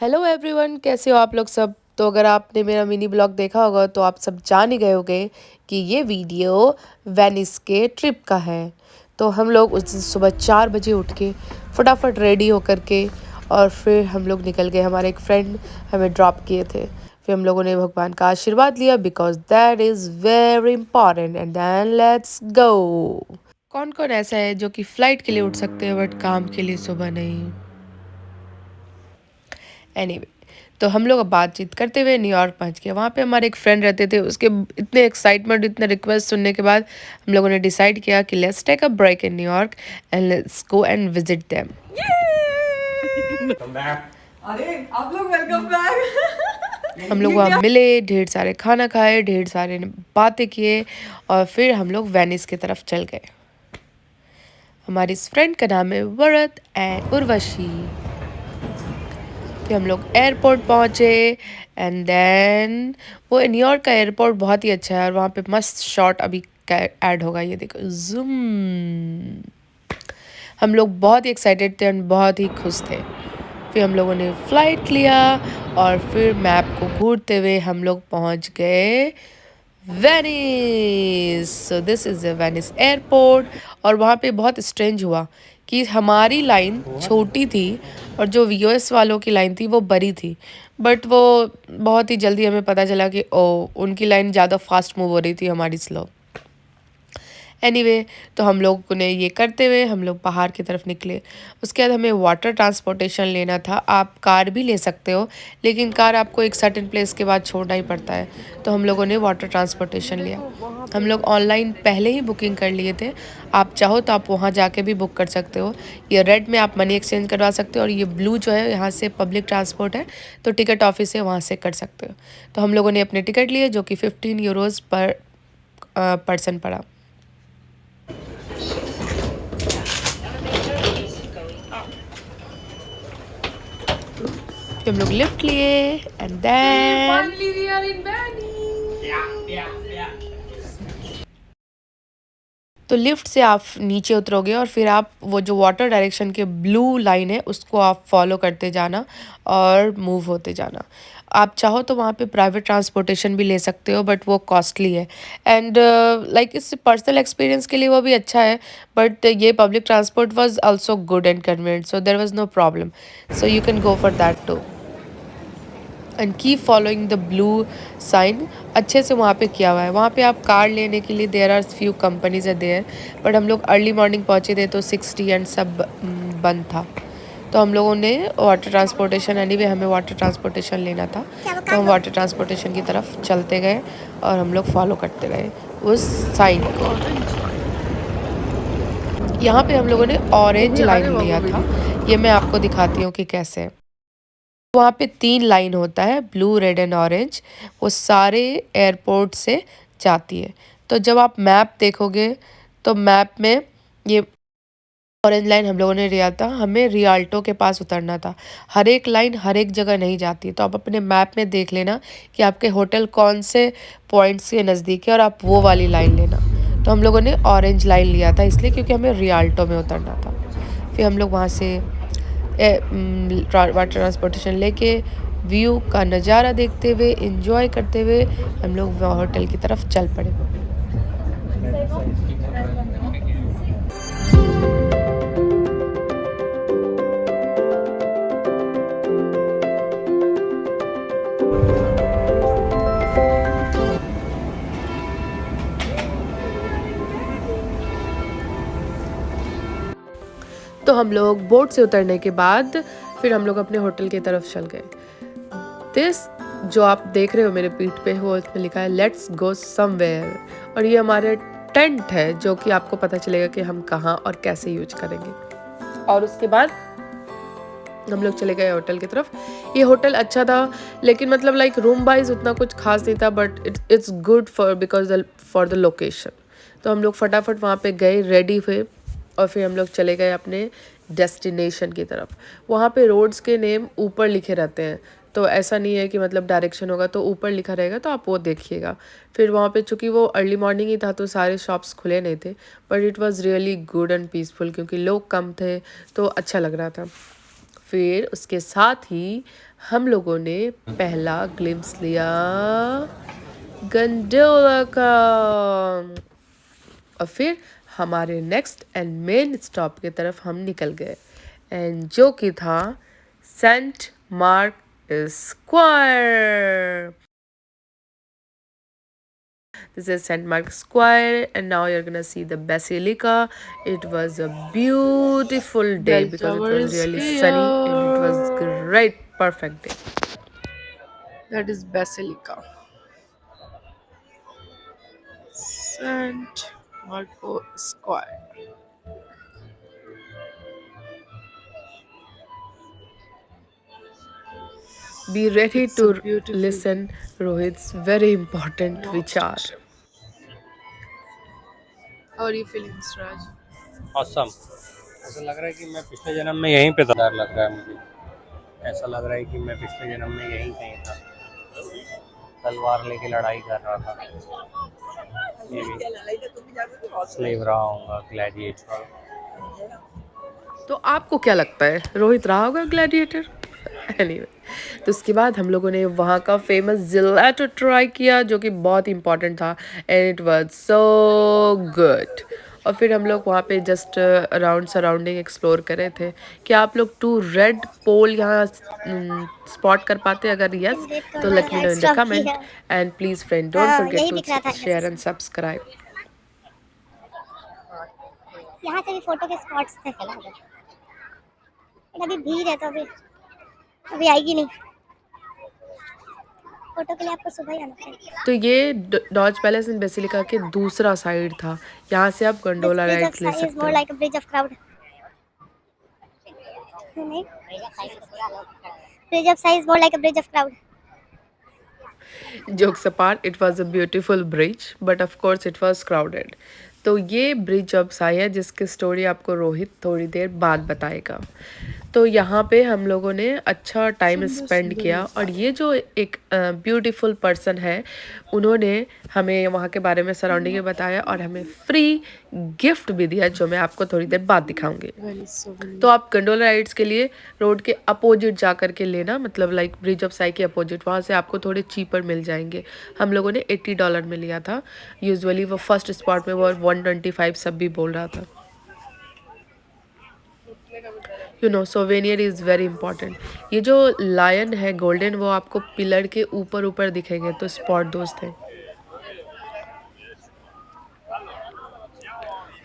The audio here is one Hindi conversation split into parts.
हेलो एवरीवन, कैसे हो आप लोग सब। तो अगर आपने मेरा मिनी ब्लॉग देखा होगा तो आप सब जान ही गए होंगे कि ये वीडियो वेनिस के ट्रिप का है। तो हम लोग उस दिन सुबह 4 बजे उठ के फटाफट रेडी होकर के और फिर हम लोग निकल गए। हमारे एक फ्रेंड हमें ड्रॉप किए थे। फिर हम लोगों ने भगवान का आशीर्वाद लिया because that is very important and then let's go. कौन कौन ऐसा है जो कि फ़्लाइट के लिए उठ सकते हैं बट काम के लिए सुबह नहीं। एनीवे तो हम लोग अब बातचीत करते हुए न्यूयॉर्क पहुंच गए। वहाँ पे हमारे एक फ्रेंड रहते थे, उसके इतने एक्साइटमेंट इतने रिक्वेस्ट सुनने के बाद हम लोगों ने डिसाइड किया कि let's take a break in New York and let's go and visit them. अरे आप लोग वेलकम बैक। हम लोग वहाँ मिले, ढेर सारे खाना खाए, ढेर सारे बातें किए और फिर हम लोग वेनिस की तरफ चल गए। हमारी इस फ्रेंड का नाम है वरद एंड उर्वशी। फिर हम लोग एयरपोर्ट पहुँचे एंड देन वो न्यूयॉर्क का एयरपोर्ट बहुत ही अच्छा है और वहाँ पे मस्त शॉट अभी ऐड होगा, ये देखो जूम। हम लोग बहुत ही एक्साइटेड थे और बहुत ही खुश थे। फिर हम लोगों ने फ़्लाइट लिया और फिर मैप को घूरते हुए हम लोग पहुँच गए Venice. So this is a Venice airport. और वहाँ पे बहुत स्ट्रेंज हुआ कि हमारी लाइन छोटी थी और जो यूएस वालों की लाइन थी वो बड़ी थी। बट वो बहुत ही जल्दी हमें पता चला कि ओ उनकी लाइन ज़्यादा फास्ट मूव हो रही थी, हमारी स्लो। एनीवे तो हम लोग ने ये करते हुए हम लोग बाहर की तरफ निकले। उसके बाद हमें वाटर ट्रांसपोर्टेशन लेना था। आप कार भी ले सकते हो लेकिन कार आपको एक सर्टेन प्लेस के बाद छोड़ना ही पड़ता है। तो हम लोगों ने वाटर ट्रांसपोर्टेशन लिया। हम लोग ऑनलाइन पहले ही बुकिंग कर लिए थे। आप चाहो तो आप वहाँ जाके भी बुक कर सकते हो। ये रेड में आप मनी एक्सचेंज करवा सकते हो और ये ब्लू जो है यहाँ से पब्लिक ट्रांसपोर्ट है, तो टिकट ऑफिस है, वहाँ से कर सकते हो। तो हम लोगों ने अपने टिकट लिए जो कि 15 यूरोज़ पर पर्सन पड़ा। फिर हम लोग लिफ्ट लिए and then finally we are in Venice. तो लिफ्ट से आप नीचे उतरोगे और फिर आप वो जो वाटर डायरेक्शन के ब्लू लाइन है उसको आप फॉलो करते जाना और मूव होते जाना। आप चाहो तो वहाँ पे प्राइवेट ट्रांसपोर्टेशन भी ले सकते हो बट वो कॉस्टली है एंड लाइक इस पर्सनल एक्सपीरियंस के लिए वो भी अच्छा है। बट ये public transport was also good and convenient, so there was no problem, so you can go for that too and keep following the blue sign. अच्छे से वहाँ पे किया हुआ है। वहाँ पे आप कार लेने के लिए देयर आर फ्यू कंपनीज है देयर, बट हम लोग अर्ली मॉर्निंग पहुँचे थे तो 6 एंड सब बंद था। तो हम लोगों ने वाटर ट्रांसपोर्टेशन, एनीवे हमें वाटर ट्रांसपोर्टेशन लेना था तो हम वाटर ट्रांसपोर्टेशन की तरफ चलते गए और हम लोग फॉलो करते गए उस साइन को। यहाँ पे हम लोगों ने ऑरेंज लाइन लिया था, ये मैं आपको दिखाती हूँ कि कैसे है। वहाँ पे 3 लाइन होता है, ब्लू रेड एंड ऑरेंज। वो सारे एयरपोर्ट से जाती है। तो जब आप मैप देखोगे तो मैप में ये ऑरेंज लाइन हम लोगों ने लिया था। हमें रियाल्टो के पास उतरना था। हर एक लाइन हर एक जगह नहीं जाती, तो आप अपने मैप में देख लेना कि आपके होटल कौन से पॉइंट्स के नज़दीक है और आप वो वाली लाइन लेना। तो हम लोगों ने ऑरेंज लाइन लिया था इसलिए क्योंकि हमें रियाल्टो में उतरना था। फिर हम लोग वहाँ से वाटर ट्रांसपोर्टेशन लेके व्यू का नज़ारा देखते हुए एंजॉय करते हुए हम लोग होटल की तरफ चल पड़े। तो हम लोग बोट से उतरने के बाद फिर हम लोग अपने होटल की तरफ चल गए। दिस जो आप देख रहे हो मेरे पीठ पे, वो इसमें लिखा है लेट्स गो समवेयर और ये हमारे टेंट है जो कि आपको पता चलेगा कि हम कहाँ और कैसे यूज करेंगे। और उसके बाद हम लोग चले गए होटल की तरफ। ये होटल अच्छा था लेकिन मतलब लाइक रूम वाइज उतना कुछ खास नहीं था, but it's good for because for the location. तो हम लोग फटाफट वहाँ पे गए, रेडी हुए और फिर हम लोग चले गए अपने डेस्टिनेशन की तरफ। वहाँ पे रोड्स के नेम ऊपर लिखे रहते हैं, तो ऐसा नहीं है कि मतलब डायरेक्शन होगा तो ऊपर लिखा रहेगा तो आप वो देखिएगा। फिर वहाँ पे चूँकि वो अर्ली मॉर्निंग ही था तो सारे शॉप्स खुले नहीं थे, but it was really good and peaceful क्योंकि लोग कम थे तो अच्छा लग रहा था। फिर उसके साथ ही हम लोगों ने पहला ग्लिम्स लिया गंडोला का। और फिर हमारे नेक्स्ट एंड मेन स्टॉप की तरफ हम निकल गए, एंड जो कि था Saint Mark Square. This is St. Mark's Square, and now you're gonna see the Basilica. It was a beautiful day because it was really sunny and it was great, perfect day. That is Basilica. St. Marco Square. Be ready It's a to beautiful listen Rohit's very important vichar. How are you feeling, Raj? Awesome. ऐसा लग रहा है कि मैं पिछले जन्म में यहीं पे था। डर लग रहा है मुझे। ऐसा लग रहा है कि मैं पिछले जन्म में यहीं कहीं था, तलवार लेके लड़ाई कर रहा था। ये भी स्लेव रहा हूँगा, ग्लैडिएटर। तो आपको क्या लगता है, रोहित रहा होगा ग्लैडिएटर? एनीवे, तो उसके बाद हम लोगों ने वहाँ का फेमस जिलेटो ट्राई किया, जो कि बहुत इंपॉर्टेंट था, and it was so good. और फिर हम लोग वहाँ पे जस्ट अराउंड सराउंडिंग एक्सप्लोर कर रहे थे। क्या आप लोग 2 रेड पोल यहाँ स्पॉट कर पाते? अगर यस तो let me know in the comment, and please friend don't forget to share and subscribe. यहाँ से भी फोटो के स्पॉट्स थे, अभी भीड़ है तो अभी आएगी नहीं। फोटो के लिए आपको सुबह ही आना पड़ेगा। तो ये डॉज पैलेस इन बेसिलिका के दूसरा साइड था, यहाँ से आप गंडोला राइड ले सकते मोर हो। Like a bridge of crowd. Bridge of size more like a bridge of crowd. Jokes apart, it was a beautiful bridge, but of course it was crowded. तो ये ब्रिज अब साई है, जिसकी स्टोरी आपको रोहित थोड़ी देर बाद बताएगा। तो यहाँ पे हम लोगों ने अच्छा टाइम स्पेंड किया, और ये जो एक ब्यूटीफुल पर्सन है, उन्होंने हमें वहाँ के बारे में सराउंडिंग में बताया और हमें फ्री गिफ्ट भी दिया, जो मैं आपको थोड़ी देर बाद दिखाऊंगी। तो आप गंडोला राइड्स के लिए रोड के अपोजिट जा कर के लेना, मतलब लाइक ब्रिज ऑफ साई के अपोजिट, वहाँ से आपको थोड़े चीपर मिल जाएंगे। हम लोगों ने $80 में लिया था। यूजुअली वो फर्स्ट स्पॉट में वो 125 सब भी बोल रहा था। You know, souvenir is very important. ये जो लायन है गोल्डन, वो आपको पिलर के ऊपर ऊपर दिखेंगे, तो स्पॉट दोस्त हैं।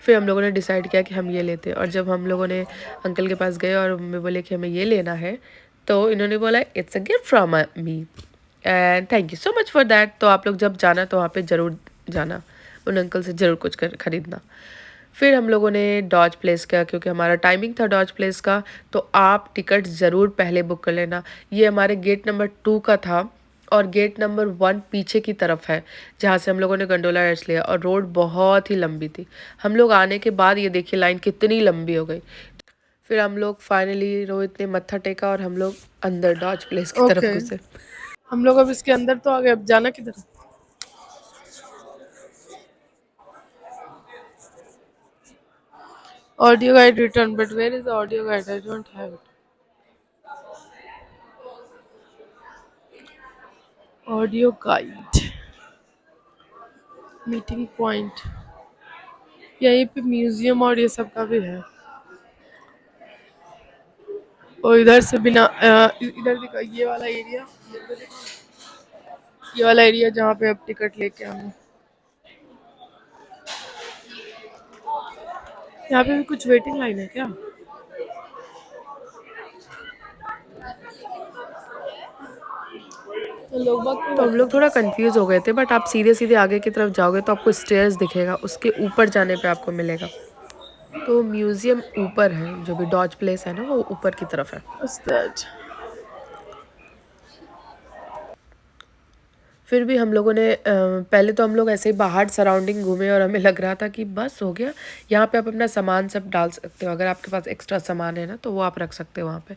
फिर हम लोगों ने डिसाइड किया कि हम ये लेते हैं, और जब हम लोगों ने अंकल के पास गए और मम्मी बोले कि हमें ये लेना है, तो इन्होंने बोला it's a gift from me and thank you so much for that. तो आप लोग जब जाना तो वहाँ पे ज़रूर जाना, उन अंकल से ज़रूर कुछ खरीदना। फिर हम लोगों ने डॉज प्लेस किया, क्योंकि हमारा टाइमिंग था डॉज प्लेस का, तो आप टिकट ज़रूर पहले बुक कर लेना। ये हमारे गेट नंबर 2 का था, और गेट नंबर 1 पीछे की तरफ है, जहाँ से हम लोगों ने गंडोला राइड्स लिया, और रोड बहुत ही लंबी थी। हम लोग आने के बाद ये देखिए लाइन कितनी लंबी हो गई। फिर हम लोग फाइनली, रोहित ने मत्था टेका और हम लोग अंदर डॉज प्लेस की तरफ घुसे। हम लोग अब इसके अंदर तो आ गए, अब जाना किधर है? Audio guide return, but where is the audio guide? I don't have it. Audio guide. Meeting point, यहीं पे म्यूजियम और ये सब का भी है। और इधर से बिना इधर दिखा, ये वाला एरिया, ये वाला एरिया जहाँ पे अब टिकट लेके आना। यहाँ पे भी कुछ वेटिंग लाइन है क्या? तो हम लोग थोड़ा कंफ्यूज हो गए थे, बट आप सीधे सीधे आगे की तरफ जाओगे तो आपको स्टेयर्स दिखेगा, उसके ऊपर जाने पे आपको मिलेगा। तो म्यूजियम ऊपर है, जो भी डॉज प्लेस है ना, वो ऊपर की तरफ है। What's that? फिर भी हम लोगों ने पहले तो हम लोग ऐसे ही बाहर सराउंडिंग घूमे, और हमें लग रहा था कि बस हो गया, यहाँ पे आप अपना सामान सब डाल सकते हो। अगर आपके पास एक्स्ट्रा सामान है ना, तो वो आप रख सकते हो वहाँ पे।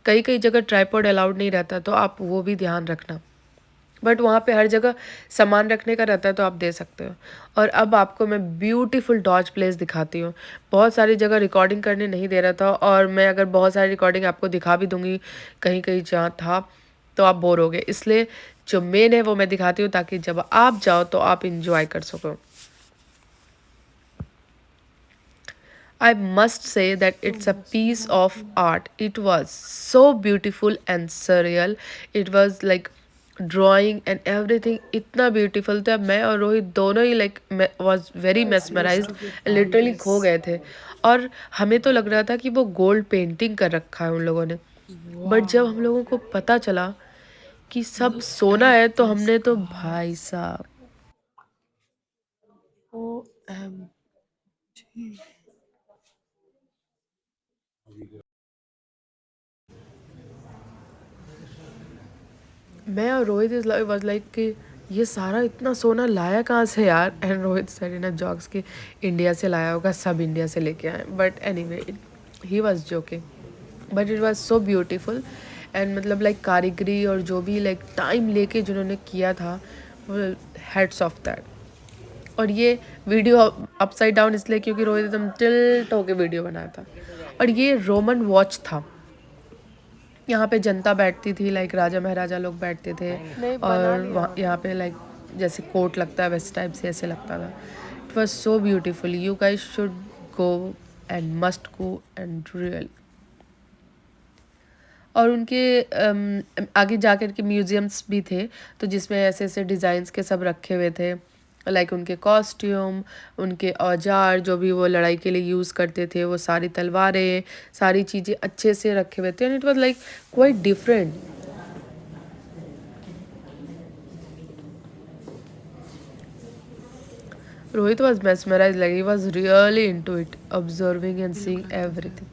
कई कई जगह ट्राईपॉड अलाउड नहीं रहता, तो आप वो भी ध्यान रखना। बट वहाँ पे हर जगह सामान रखने का रहता है तो आप दे सकते हो। और अब आपको मैं ब्यूटीफुल डॉज प्लेस दिखाती हूँ। बहुत सारी जगह रिकॉर्डिंग करने नहीं दे रहा था, और मैं अगर बहुत सारी रिकॉर्डिंग आपको दिखा भी दूँगी कहीं कहीं जहाँ था तो आप बोर होगे, इसलिए जो मेन है वो मैं दिखाती हूँ ताकि जब आप जाओ तो आप इंजॉय कर सको। I must say that it's a piece of art. It was so beautiful and surreal. It was like drawing and everything इतना beautiful था। मैं और रोहित दोनों ही like was very mesmerized, literally खो गए थे। और हमें तो लग रहा था कि वो गोल्ड पेंटिंग कर रखा है उन लोगों ने, बट जब हम लोगों को पता चला कि सब सोना है तो हमने तो भाई साहब OMG। मैं और रोहित इज वाज लाइक कि ये सारा इतना सोना लाया कहाँ से यार। And Rohit said in a jokes कि इंडिया से लाया होगा, सब इंडिया से लेके आए। But anyway he was joking, but it was so beautiful. And मतलब लाइक कारीगरी और जो भी लाइक टाइम लेके जिन्होंने किया था, हेड्स ऑफ दैट। और ये वीडियो अपसाइड डाउन इसलिए क्योंकि रोहित एकदम टिल्ट होके वीडियो बनाया था। और ये रोमन वॉच था। यहाँ पे जनता बैठती थी, लाइक राजा महाराजा लोग बैठते थे। और यहाँ पे लाइक जैसे कोट लगता है वैसे टाइप से ऐसे लगता था। It was so beautiful. You guys should go and must go and real. और उनके आगे जाकर के म्यूजियम्स भी थे, तो जिसमें ऐसे ऐसे डिज़ाइंस के सब रखे हुए थे, लाइक उनके कॉस्ट्यूम, उनके औजार जो भी वो लड़ाई के लिए यूज़ करते थे, वो सारी तलवारें, सारी चीज़ें अच्छे से रखे हुए थे। And it was like quite different. Rohit was mesmerized, like he was really into it, observing and seeing everything.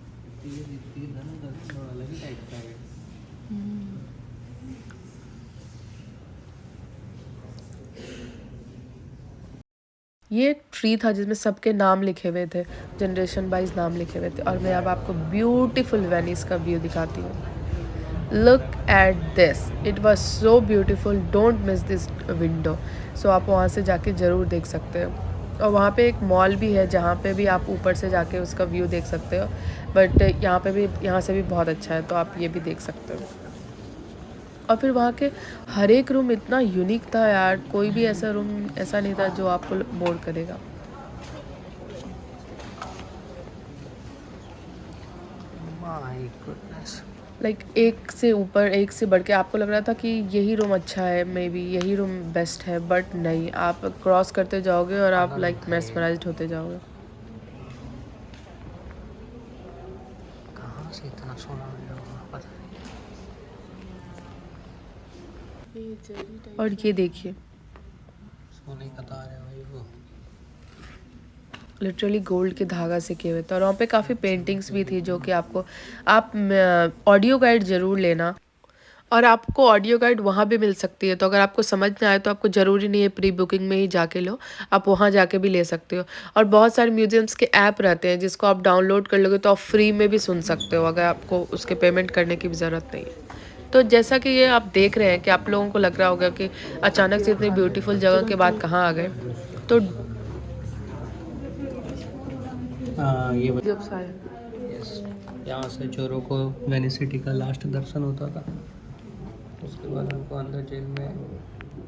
ये एक ट्री था जिसमें सबके नाम लिखे हुए थे, जनरेशन वाइज नाम लिखे हुए थे। और मैं अब आपको ब्यूटीफुल वेनिस का व्यू दिखाती हूँ। Look at this, it was so beautiful, don't miss this window. So आप वहाँ से जाके ज़रूर देख सकते हो। और वहाँ पे एक मॉल भी है जहाँ पे भी आप ऊपर से जाके उसका व्यू देख सकते हो। बट यहाँ से भी बहुत अच्छा है, तो आप ये भी देख सकते हो। और फिर वहाँ के हर एक रूम इतना यूनिक था यार, कोई भी ऐसा रूम ऐसा नहीं था जो आपको बोर करेगा। लाइक एक से ऊपर एक से बढ़ के आपको लग रहा था कि यही रूम अच्छा है, मे बी यही रूम बेस्ट है, बट नहीं, आप क्रॉस करते जाओगे और आप लाइक मेस्मराइज्ड होते जाओगे। कहाँ से इतना सोना मिला होगा पता नहीं। और ये देखिए सोने का तार है भाई वो। लिटरली गोल्ड के धागा से किए हुए थे। और वहाँ पे काफ़ी पेंटिंग्स भी थी जो कि आप ऑडियो गाइड ज़रूर लेना। और आपको ऑडियो गाइड वहाँ भी मिल सकती है, तो अगर आपको समझ ना आए तो आपको ज़रूरी नहीं है प्री बुकिंग में ही जाके लो, आप वहाँ जाके भी ले सकते हो। और बहुत सारे म्यूजियम्स के ऐप रहते हैं जिसको आप डाउनलोड कर लोगे तो आप फ्री में भी सुन सकते हो, अगर आपको उसके पेमेंट करने की भी ज़रूरत नहीं है। तो जैसा कि ये आप देख रहे हैं कि आप लोगों को लग रहा होगा कि अचानक से इतनी ब्यूटीफुल जगह के बाद कहाँ आ गए, तो ये जब से आए यहाँ से चोरों को वेनिस सिटी का लास्ट दर्शन होता था, उसके बाद उनको अंदर जेल में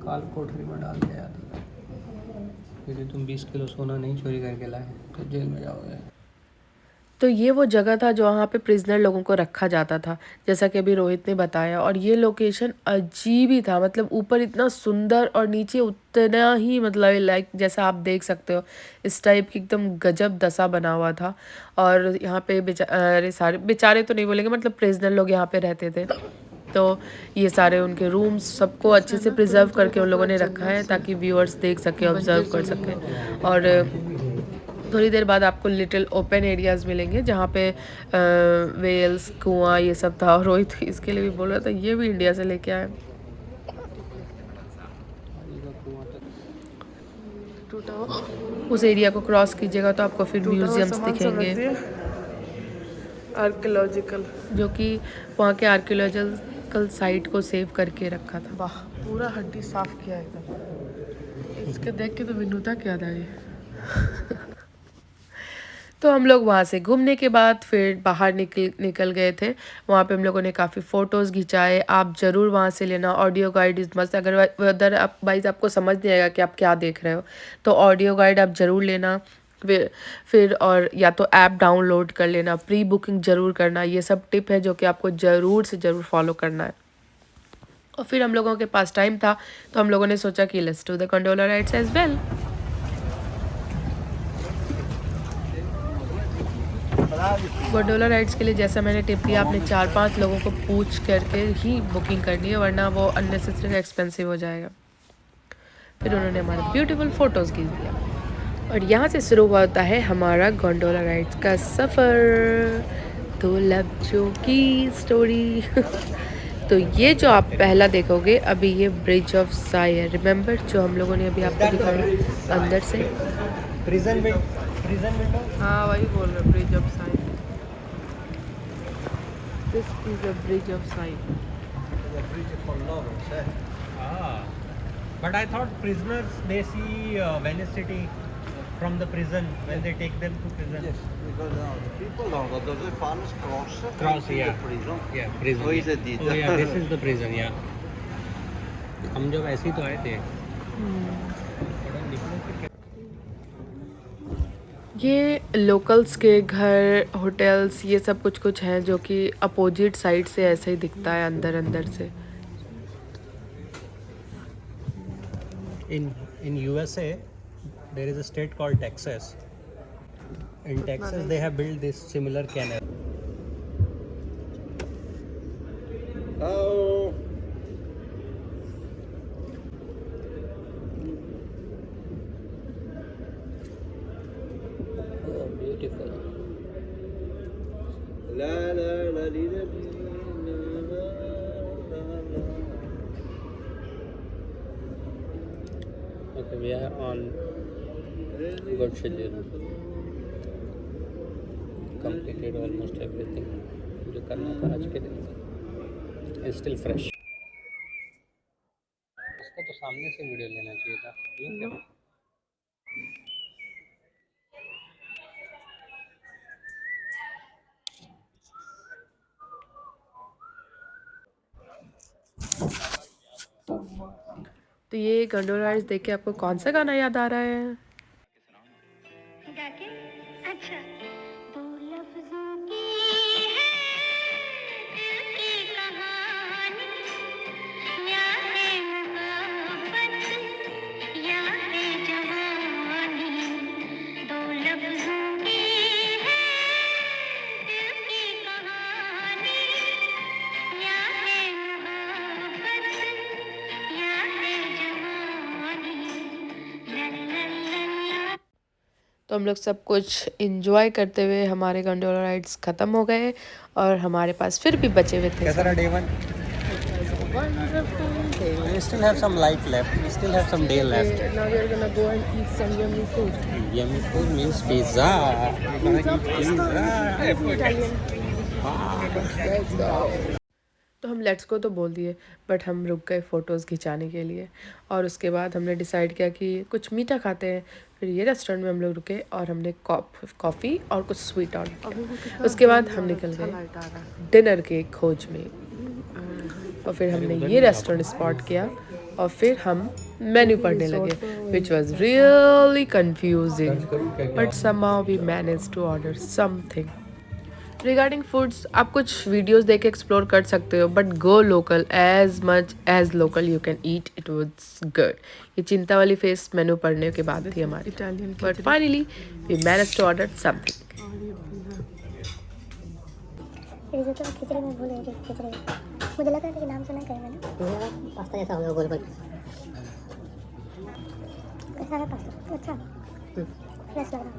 काल कोठरी में डाल दिया जाता था। यदि तुम 20 किलो सोना नहीं चोरी करके लाए तो जेल में जाओगे। तो ये वो जगह था जो वहाँ पे प्रिजनर लोगों को रखा जाता था, जैसा कि अभी रोहित ने बताया। और ये लोकेशन अजीब ही था, मतलब ऊपर इतना सुंदर और नीचे उतना ही, मतलब लाइक जैसा आप देख सकते हो इस टाइप की एकदम गजब दशा बना हुआ था। और यहाँ पे बेचारे सारे बेचारे तो नहीं बोलेंगे, मतलब प्रिजनर लोग यहाँ पे रहते थे। तो ये सारे उनके रूम्स सबको अच्छे से प्रिजर्व करके उन लोगों ने रखा है ताकि व्यूअर्स देख सके, ऑब्जर्व कर सके। और थोड़ी देर बाद आपको लिटिल ओपन एरियाज़ मिलेंगे जहाँ पे वेल्स, कुआं, ये सब था। और रोहित इसके लिए भी बोल रहा था ये भी इंडिया से लेके आए। टूटा हुआ उस एरिया को क्रॉस कीजिएगा तो आपको फिर म्यूजियम्स दिखेंगे आर्कियोलॉजिकल, जो कि वहाँ के आर्कियोलॉजिकल हिस्टोरिकल साइट को सेव करके रखा था। वाह, पूरा हड्डी साफ किया एकदम। इसके देख के तो विनुता क्या था ये। तो हम लोग वहाँ से घूमने के बाद फिर बाहर निकल गए थे। वहाँ पे हम लोगों ने काफ़ी फ़ोटोज़ खिंचाए। आप ज़रूर वहाँ से लेना, ऑडियो गाइड इज़ मस्त। अगर उधर आप वाइज आपको समझ नहीं आएगा कि आप क्या देख रहे हो, तो ऑडियो गाइड आप ज़रूर लेना। फिर और या तो ऐप डाउनलोड कर लेना, प्री बुकिंग ज़रूर करना। ये सब टिप है जो कि आपको ज़रूर से ज़रूर फॉलो करना है। और फिर हम लोगों के पास टाइम था तो हम लोगों ने सोचा कि let's do the gondola rides as well. Gondola rides के लिए जैसा मैंने टिप दिया, आपने 4-5 लोगों को पूछ करके ही बुकिंग करनी है, वरना वो अननेसेसरी एक्सपेंसिव हो जाएगा। फिर उन्होंने हमारे ब्यूटीफुल फ़ोटोज़ खींच दिया और यहाँ से शुरू होता है हमारा गंडोला राइड्स का सफ़र। दो लफ्ज़ों की स्टोरी। तो ये जो आप पहला देखोगे अभी, ये ब्रिज ऑफ सायर, रिमेंबर जो हम लोगों ने अभी आपको दिखाया अंदर से। Prison window. हाँ, वही बोल रहे, bridge of sine. This is the bridge of sine. But I thought prisoners they see Venice city from the prison when they take them to prison. Yes, because people don't go. The farmers cross. Cross, to yeah. The prison. Yeah, prison. Oh, is it this? Oh, yeah, this is the prison, yeah. हम जब ऐसे ही तो आए थे। ये लोकल्स के घर, होटल्स, ये सब कुछ हैं जो कि अपोजिट साइड से ऐसे ही दिखता है अंदर से। In USA, there is a state called Texas. In Texas, they have built this similar canal. Oh. Oh, beautiful. La la la li, la li, la la la la. Okay, we are on good schedule. Completed almost everything जो करना था आज के दिन में। It's still fresh. इसको तो सामने से वीडियो लेना चाहिए था। यूँ क्यों? तो ये गंडोला राइड्स देख के आपको कौन सा गाना याद आ रहा है? अच्छा, दो लफ्जों की है दिल की कहानी, या है मोहब्बत या है जवानी। दो लफ्जों की है दिल की कहानी, या है मोहब्बत या है जवानी। ला ला ला ला। तो हम लोग सब कुछ इंजॉय करते हुए हमारे गंडोला राइड्स ख़त्म हो गए और हमारे पास फिर भी बचे हुए थे। कैसा रहा day 1? We still have some light left. We still have some day left. Now we are gonna go and eat some yummy food. Yummy food means pizza. We're gonna eat pizza. Let's go. तो हम लेट्स गो तो बोल दिए, बट हम रुक गए फ़ोटोज़ खिंचाने के लिए। और उसके बाद हमने डिसाइड किया कि कुछ मीठा खाते हैं। फिर ये रेस्टोरेंट में हम लोग रुके और हमने कॉफ़ी और कुछ स्वीट ऑर्डर। उसके बाद हम निकल गए डिनर के खोज में। और फिर हमने ये रेस्टोरेंट स्पॉट किया और फिर हम मेन्यू पढ़ने लगे, which was really confusing, but somehow we manage to order something. Regarding foods आप कुछ वीडियोस देख के एक्सप्लोर कर सकते हो, but go local as much as local you can eat, it was good. ये चिंता वाली फेस मेनू पढ़ने के बाद थी हमारी, but finally we manage to order something. Risotto खिचड़ी में भूल गई, खिचड़ी मुझे लगा था कि नाम सुना कहीं मैंने। पास्ता जैसा होगा गोल गोल। कैसा है पास्ता? अच्छा, फ्रेश लग रहा।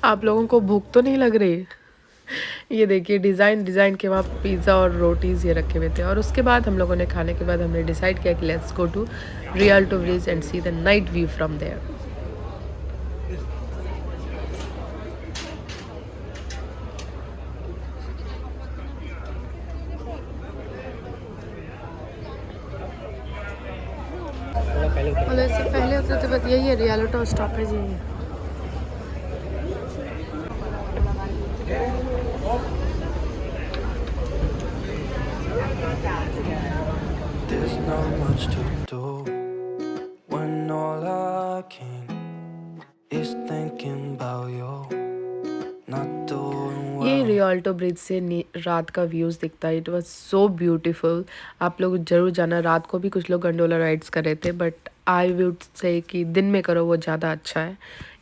आप लोगों को भूख तो नहीं लग रही? ये देखिए डिज़ाइन के वहाँ पिज़्ज़ा और रोटीज़ ये रखे हुए थे। और उसके बाद हम लोगों ने खाने के बाद हमने डिसाइड किया कि let's go to Rialto bridge and see the night view from there. मतलब इससे पहले उतरते वक्त यही है, रियलिटी स्टॉपेज यही है। There's not much to do when all I can is thinking about you, not doing ये well. रियल्टो ब्रिज से रात का व्यूज़ दिखता है। It was so beautiful. आप लोग ज़रूर जाना। रात को भी कुछ लोग गंडोला राइड्स कर रहे थे, बट आई वुड से कि दिन में करो वो ज़्यादा अच्छा है,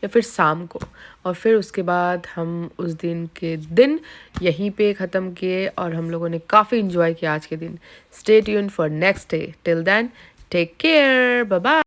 या फिर शाम को। और फिर उसके बाद हम उस दिन के दिन यहीं पे ख़त्म किए और हम लोगों ने काफ़ी इन्जॉय किया आज के दिन। Stay tuned for next day. Till then take care, bye bye.